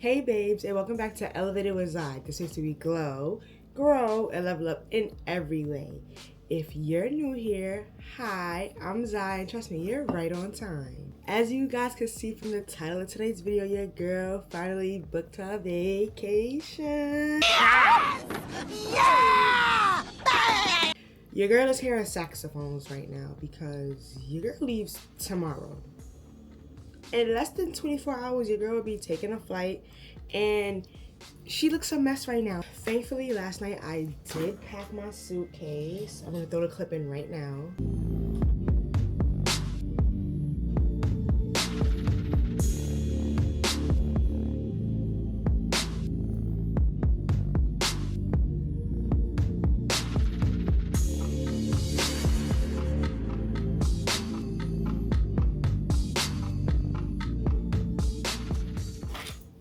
Hey babes, and welcome back to Elevated with Zai. This is to be glow, grow, and level up in every way. If you're new here, hi, I'm Zai, and trust me, you're right on time. As you guys can see from the title of today's video, your girl finally booked her vacation. Yes! Yeah! Your girl is hearing saxophones right now because your girl leaves tomorrow. In less than 24 hours, your girl will be taking a flight, and she looks a mess right now. Thankfully, last night I did pack my suitcase. I'm gonna throw the clip in right now.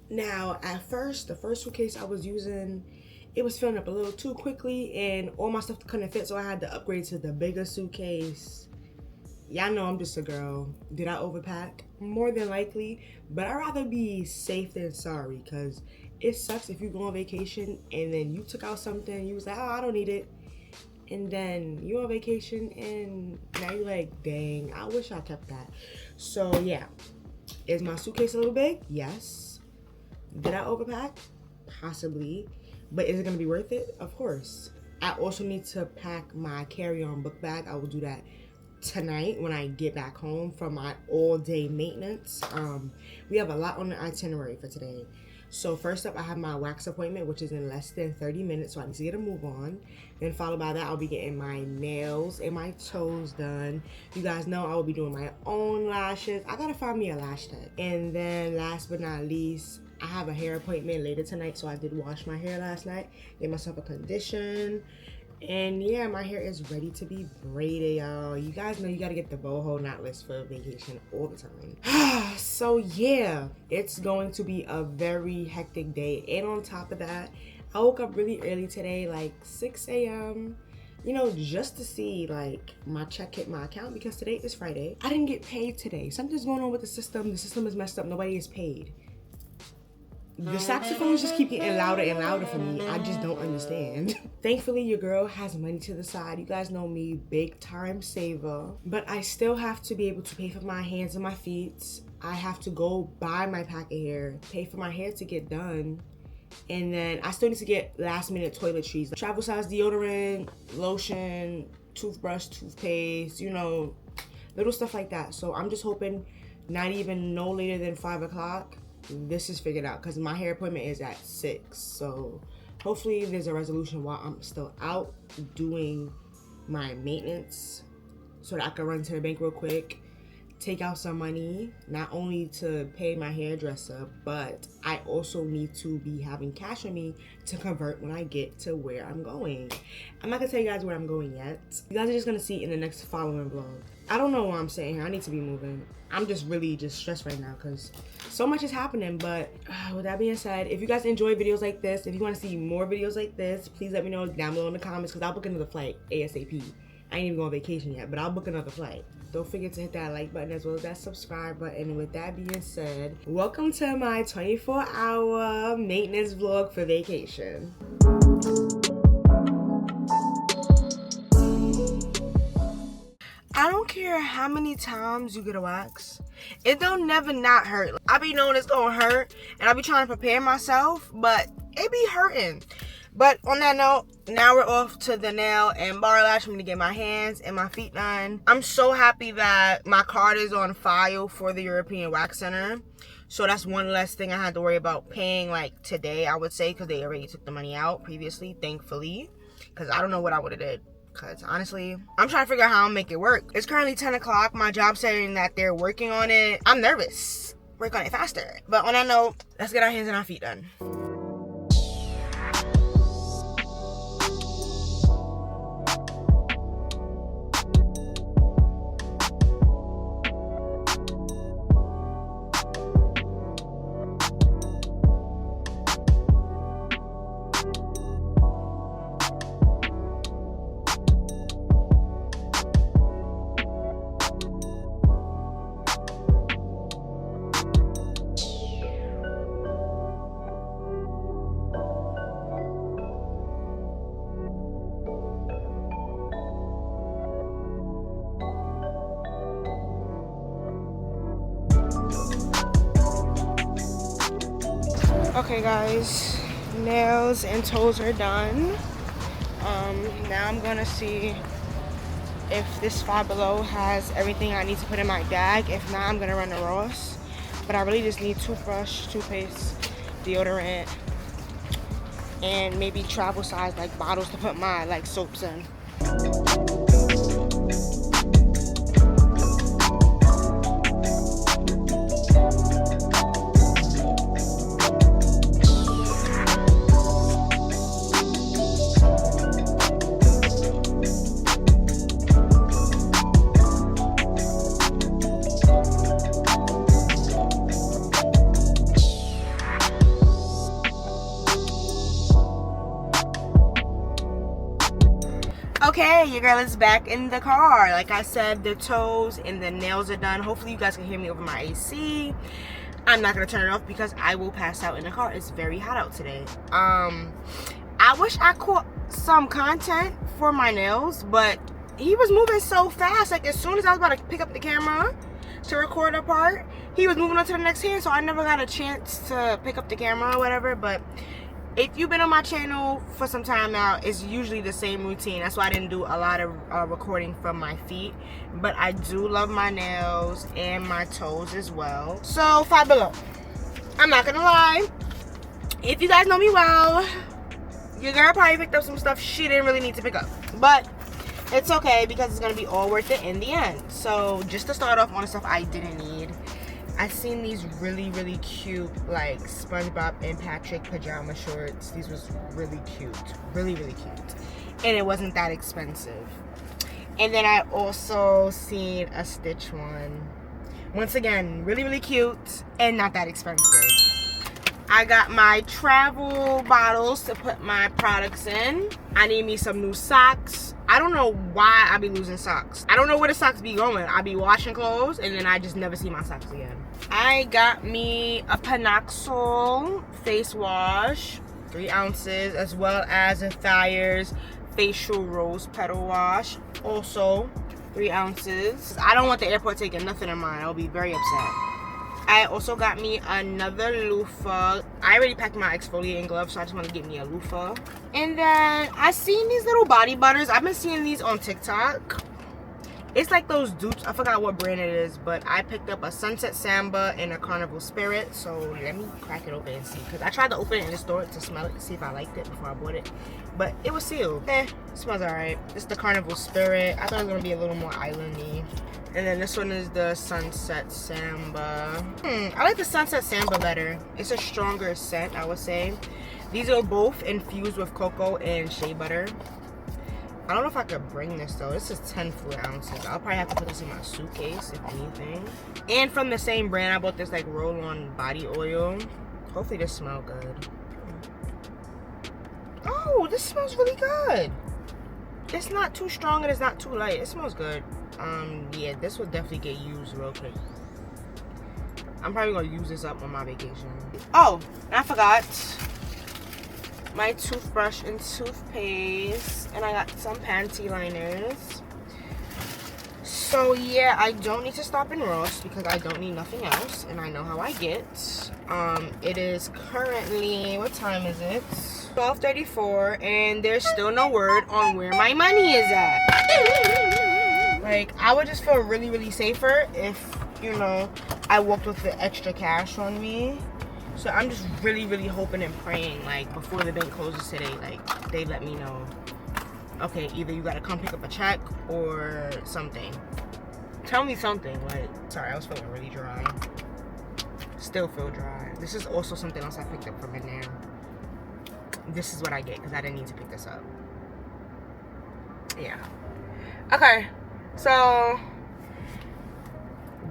Now, at first, the first suitcase I was using, it was filling up a little too quickly and all my stuff couldn't fit, so I had to upgrade to the bigger suitcase. Y'all know I'm just a girl. Did I overpack? More than likely, but I'd rather be safe than sorry, because it sucks if you go on vacation and then you took out something, you was like, oh, I don't need it. And then you on vacation and now you're like, dang, I wish I kept that. So yeah, is my suitcase a little big? Yes. Did I overpack? Possibly. But is it gonna be worth it? Of course. I also need to pack my carry-on book bag. I will do that tonight when I get back home from my all-day maintenance. We have a lot on the itinerary for today. So first up, I have my wax appointment, which is in less than 30 minutes, so I need to get a move on. Then followed by that, I'll be getting my nails and my toes done. You guys know I will be doing my own lashes. I gotta find me a lash tech. And then last but not least, I have a hair appointment later tonight, so I did wash my hair last night, gave myself a condition. And yeah, my hair is ready to be braided, y'all. You guys know you gotta get the boho knotless for vacation all the time. So yeah, it's going to be a very hectic day. And on top of that, I woke up really early today, like 6 a.m. You know, just to see like my check hit my account, because today is Friday. I didn't get paid today. Something's going on with the system. The system is messed up. Nobody is paid. The saxophones just keep getting louder and louder for me. I just don't understand. Thankfully, your girl has money to the side. You guys know me, big time saver. But I still have to be able to pay for my hands and my feet. I have to go buy my pack of hair, pay for my hair to get done. And then I still need to get last minute toiletries. Travel size deodorant, lotion, toothbrush, toothpaste, you know, little stuff like that. So I'm just hoping not even no later than 5 o'clock. This is figured out, because my hair appointment is at 6. So hopefully there's a resolution while I'm still out doing my maintenance, so that I can run to the bank real quick, take out some money, not only to pay my hairdresser, but I also need to be having cash on me to convert when I get to where I'm going. I'm not gonna tell you guys where I'm going yet. You guys are just gonna see in the next following vlog. I don't know why I'm saying here. I need to be moving. I'm just really stressed right now because so much is happening. But with that being said, if you guys enjoy videos like this, if you want to see more videos like this, please let me know down below in the comments, because I'll book another flight ASAP. I ain't even going on vacation yet, but I'll book another flight. Don't forget to hit that like button as well as that subscribe button. And with that being said, welcome to my 24-hour maintenance vlog for vacation. I don't care how many times you get a wax, it don't never not hurt. I be knowing it's gonna hurt, and I be trying to prepare myself, but it be hurting. But on that note, now we're off to the nail and bar lash. I'm gonna get my hands and my feet done. I'm so happy that my card is on file for the European Wax Center. So that's one less thing I had to worry about paying like today, I would say, because they already took the money out previously, thankfully. Because I don't know what I would have did. Because honestly, I'm trying to figure out how I'll make it work. It's currently 10 o'clock. My job's saying that they're working on it. I'm nervous. Work on it faster. But on that note, let's get our hands and our feet done. Okay guys, nails and toes are done. Now I'm gonna see if this Five Below has everything I need to put in my bag. If not, I'm gonna run to Ross. But I really just need toothbrush, toothpaste, deodorant, and maybe travel size like bottles to put my like soaps in. Okay, your girl is back in the car. Like I said, the toes and the nails are done. Hopefully you guys can hear me over my AC. I'm not gonna turn it off because I will pass out in the car. It's very hot out today. I wish I caught some content for my nails, but he was moving so fast. Like as soon as I was about to pick up the camera to record a part, he was moving on to the next hand, so I never got a chance to pick up the camera or whatever. But if you've been on my channel for some time now, it's usually the same routine. That's why I didn't do a lot of recording from my feet. But I do love my nails and my toes as well. So, Five Below. I'm not gonna lie. If you guys know me well, your girl probably picked up some stuff she didn't really need to pick up. But it's okay because it's gonna be all worth it in the end. So, just to start off on the stuff I didn't need. I seen these really cute like SpongeBob and Patrick pajama shorts. These was really cute, really cute, and it wasn't that expensive. And then I also seen a Stitch one. Once again, really cute and not that expensive. I got my travel bottles to put my products in. I need me some new socks. I don't know why I be losing socks. I don't know where the socks be going. I be washing clothes and then I just never see my socks again. I got me a Panaxol face wash, 3 ounces, as well as a Thayer's facial rose petal wash, also 3 ounces. I don't want the airport taking nothing of mine. I'll be very upset. I also got me another loofah. I already packed my exfoliating gloves, so I just want to get me a loofah. And then I seen these little body butters. I've been seeing these on TikTok. It's like those dupes. I forgot what brand it is, but I picked up a Sunset Samba and a Carnival Spirit. So let me crack it open and see. Because I tried to open it in the store to smell it to see if I liked it before I bought it. But it was sealed. It smells alright. It's the Carnival Spirit. I thought it was going to be a little more islandy. And then this one is the Sunset Samba. I like the Sunset Samba better. It's a stronger scent, I would say. These are both infused with cocoa and shea butter. I don't know if I could bring this though. This is 10 fluid ounces. I'll probably have to put this in my suitcase, if anything. And from the same brand, I bought this like roll-on body oil. Hopefully this smells good. Oh, this smells really good. It's not too strong and it's not too light. It smells good. Yeah, this will definitely get used real quick. I'm probably gonna use this up on my vacation. Oh, and I forgot my toothbrush and toothpaste, and I got some panty liners. So yeah, I don't need to stop in Ross because I don't need nothing else, and I know how I get. It is currently, what time is it? 12:34, and there's still no word on where my money is at. Like, I would just feel really safer if, you know, I walked with the extra cash on me. So I'm just really hoping and praying, like, before the bank closes today, like, they let me know, okay, either you gotta come pick up a check or something. Tell me something. Like, sorry, I was feeling really dry. Still feel dry. This is also something else I picked up from in there. This is what I get because I didn't need to pick this up. Yeah. Okay. So,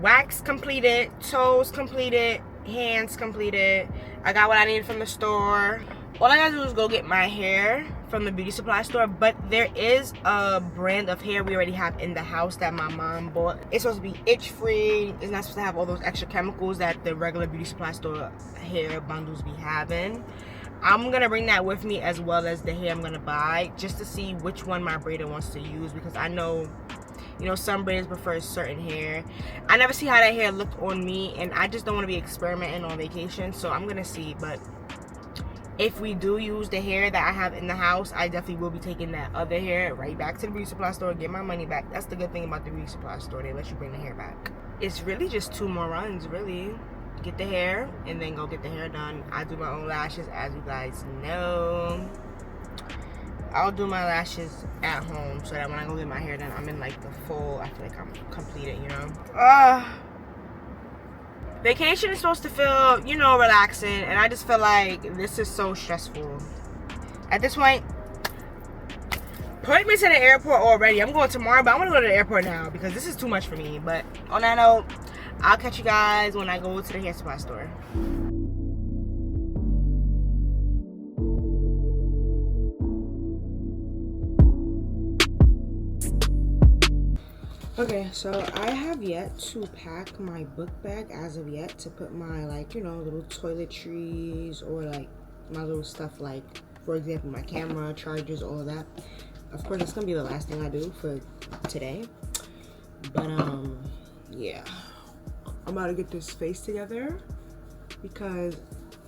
wax completed, toes completed, hands completed. I got what I needed from the store. All I gotta do is go get my hair from the beauty supply store, but there is a brand of hair we already have in the house that my mom bought. It's supposed to be itch free. It's not supposed to have all those extra chemicals that the regular beauty supply store hair bundles be having. I'm gonna bring that with me as well as the hair I'm gonna buy, just to see which one my braider wants to use, because I know, you know, some braiders prefer certain hair. I never see how that hair looked on me, and I just don't want to be experimenting on vacation, so I'm gonna see. But If we do use the hair that I have in the house, I definitely will be taking that other hair right back to the beauty supply store, get my money back. That's the good thing about the beauty supply store. They let you bring the hair back. It's really just 2 more runs, really. Get the hair and then go get the hair done. I do my own lashes, as you guys know. I'll do my lashes at home so that when I go get my hair done, I'm in like the full, I feel like I'm completed, you know? Vacation is supposed to feel, you know, relaxing, and I just feel like this is so stressful. At this point, put me to the airport already. I'm going tomorrow, but I want to go to the airport now because this is too much for me. But on that note, I'll catch you guys when I go to the hair supply store. Okay, so I have yet to pack my book bag as of yet to put my, like, you know, little toiletries or like my little stuff, like, for example, my camera, chargers, all of that. Of course, it's gonna be the last thing I do for today. But yeah, I'm about to get this face together because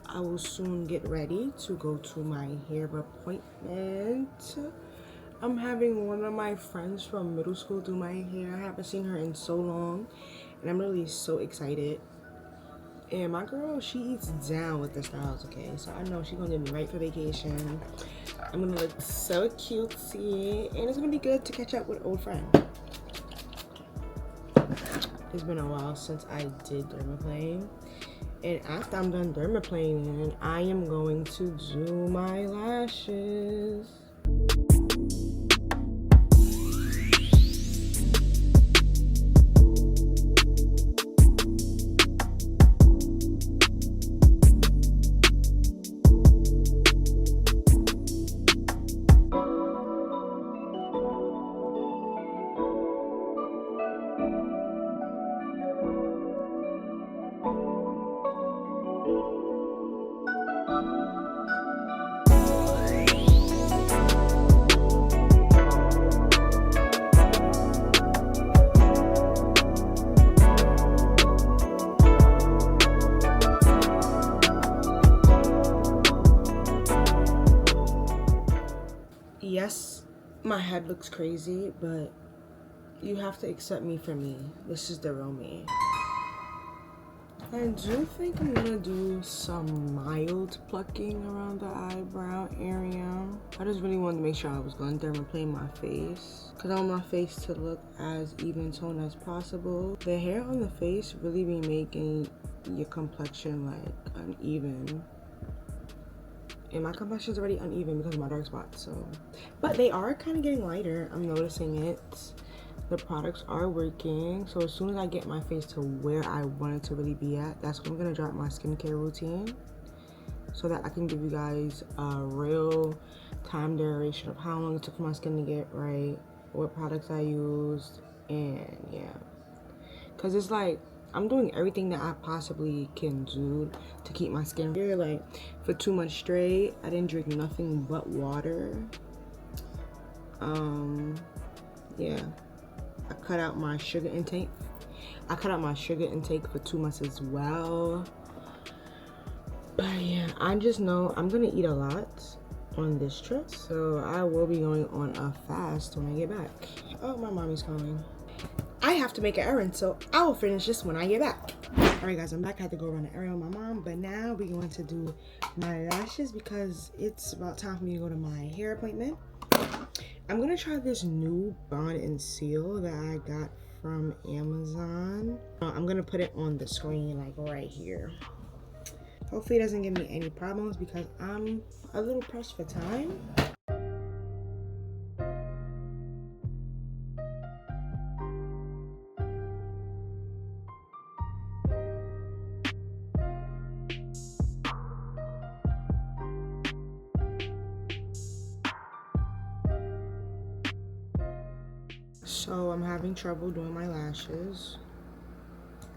I will soon get ready to go to my hair appointment. I'm having one of my friends from middle school do my hair. I haven't seen her in so long, and I'm really so excited. And my girl, she eats down with the styles, okay? So I know she's gonna get me right for vacation. I'm gonna look so cutesy, and it's gonna be good to catch up with old friends. It's been a while since I did dermaplane. And after I'm done dermaplaning, I am going to do my lashes. Yes, my head looks crazy, but you have to accept me for me. This is the real me. I do think I'm gonna do some mild plucking around the eyebrow area. I just really wanted to make sure I was going to dermaplane my face because I want my face to look as even tone as possible. The hair on the face really be making your complexion like uneven. And my complexion is already uneven because of my dark spots, so. But they are kind of getting lighter. I'm noticing it. The products are working. So as soon as I get my face to where I want it to really be at, that's when I'm going to drop my skincare routine so that I can give you guys a real time duration of how long it took for my skin to get right, what products I used, and yeah. Because it's like, I'm doing everything that I possibly can do to keep my skin clear. Like, for 2 months straight, I didn't drink nothing but water. Yeah. I cut out my sugar intake. I cut out my sugar intake for 2 months as well. But yeah, I just know I'm gonna eat a lot on this trip. So I will be going on a fast when I get back. Oh, my mommy's calling. I have to make an errand, so I will finish this when I get back. Alright guys, I'm back. I had to go run an errand with my mom, but now we're going to do my lashes because it's about time for me to go to my hair appointment. I'm gonna try this new bond and seal that I got from Amazon. I'm gonna put it on the screen like right here. Hopefully it doesn't give me any problems because I'm a little pressed for time. So I'm having trouble doing my lashes.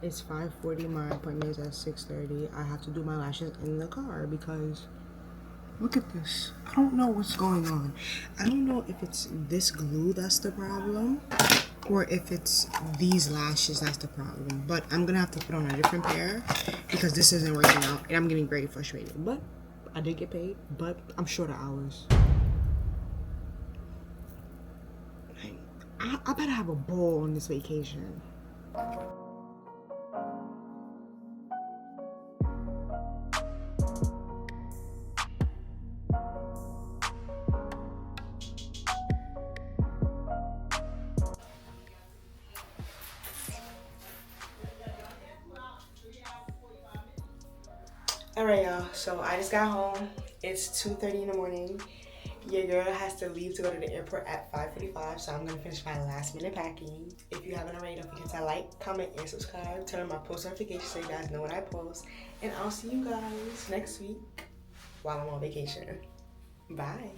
It's 5:40, my appointment is at 6:30. I have to do my lashes in the car because look at this. I don't know what's going on. I don't know if it's this glue that's the problem or if it's these lashes that's the problem. But I'm gonna have to put on a different pair because this isn't working out and I'm getting very frustrated. But I did get paid, but I'm short of hours. Like, I better have a ball on this vacation. Alright, y'all, so I just got home. It's 2:30 in the morning. Your girl has to leave to go to the airport at 5:45, so I'm gonna finish my last minute packing. If you haven't already, don't forget to like, comment, and subscribe. Turn on my post notifications so you guys know when I post. And I'll see you guys next week while I'm on vacation. Bye.